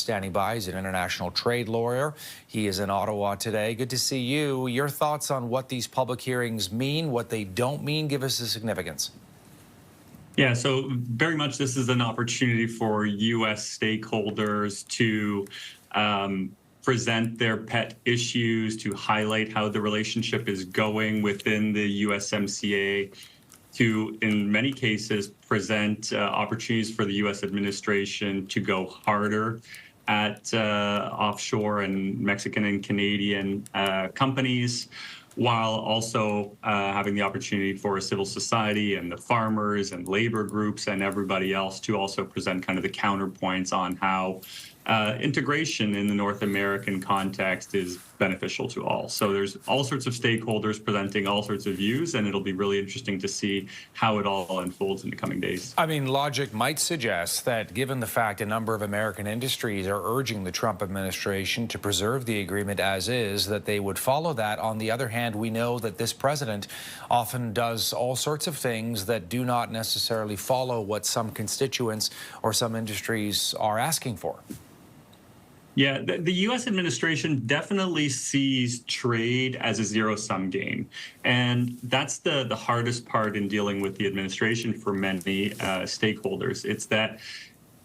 standing by. He's an international trade lawyer. He is in Ottawa today. Good to see you. Your thoughts on what these public hearings mean, what they don't mean? Give us the significance. Yeah, so very much this is an opportunity for U.S. stakeholders to present their pet issues, to highlight how the relationship is going within the USMCA, to, in many cases, present opportunities for the U.S. administration to go harder at offshore and Mexican and Canadian companies, while also having the opportunity for civil society and the farmers and labor groups and everybody else to also present kind of the counterpoints on how integration in the North American context is beneficial to all. So there's all sorts of stakeholders presenting all sorts of views, and it'll be really interesting to see how it all unfolds in the coming days. I mean, logic might suggest that given the fact a number of American industries are urging the Trump administration to preserve the agreement as is, that they would follow that. On the other hand, we know that this president often does all sorts of things that do not necessarily follow what some constituents or some industries are asking for. Yeah, the U.S. administration definitely sees trade as a zero-sum game. And that's the hardest part in dealing with the administration for many stakeholders. It's that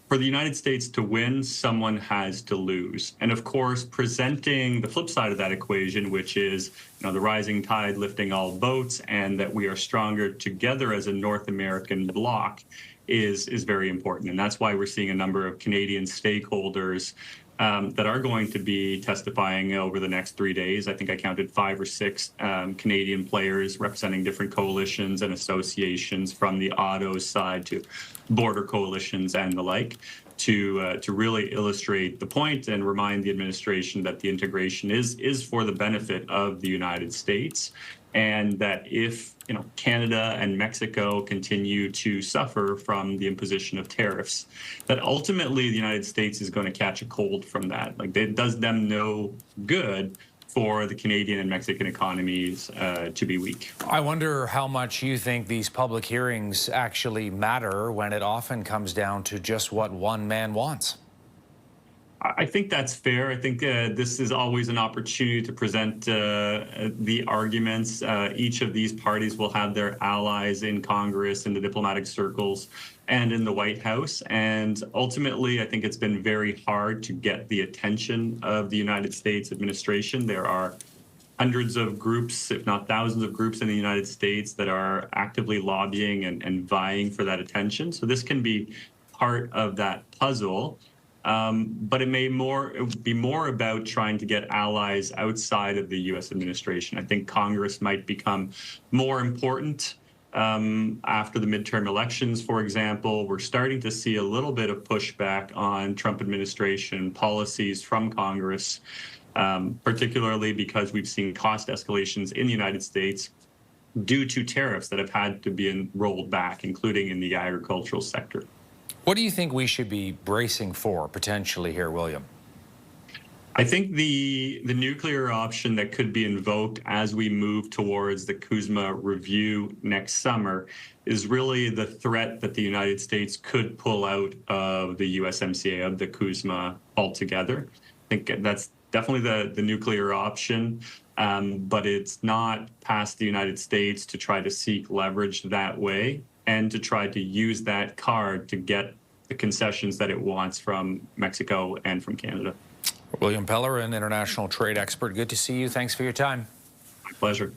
for the United States to win, someone has to lose. And of course, presenting the flip side of that equation, which is the rising tide lifting all boats and that we are stronger together as a North American bloc is very important. And that's why we're seeing a number of Canadian stakeholders that are going to be testifying over the next 3 days. I think I counted 5 or 6 Canadian players representing different coalitions and associations, from the auto side to border coalitions and the like, to really illustrate the point and remind the administration that the integration is for the benefit of the United States, and that if Canada and Mexico continue to suffer from the imposition of tariffs, that ultimately the United States is going to catch a cold from that. Like, it does them no good for the Canadian and Mexican economies to be weak. I wonder how much you think these public hearings actually matter when it often comes down to just what one man wants. I think that's fair. I think this is always an opportunity to present the arguments. Each of these parties will have their allies in Congress, in the diplomatic circles, and in the White House. And ultimately, I think it's been very hard to get the attention of the United States administration. There are hundreds of groups, if not thousands of groups in the United States that are actively lobbying and vying for that attention. So this can be part of that puzzle. But it may be more about trying to get allies outside of the U.S. administration. I think Congress might become more important after the midterm elections, for example. We're starting to see a little bit of pushback on Trump administration policies from Congress, particularly because we've seen cost escalations in the United States due to tariffs that have had to be rolled back, including in the agricultural sector. What do you think we should be bracing for potentially here, William? I think the nuclear option that could be invoked as we move towards the CUSMA review next summer is really the threat that the United States could pull out of the USMCA, of the CUSMA altogether. I think that's definitely the nuclear option, but it's not past the United States to try to seek leverage that way, and to try to use that card to get the concessions that it wants from Mexico and from Canada. William Pellerin, international trade expert. Good to see you. Thanks for your time. My pleasure.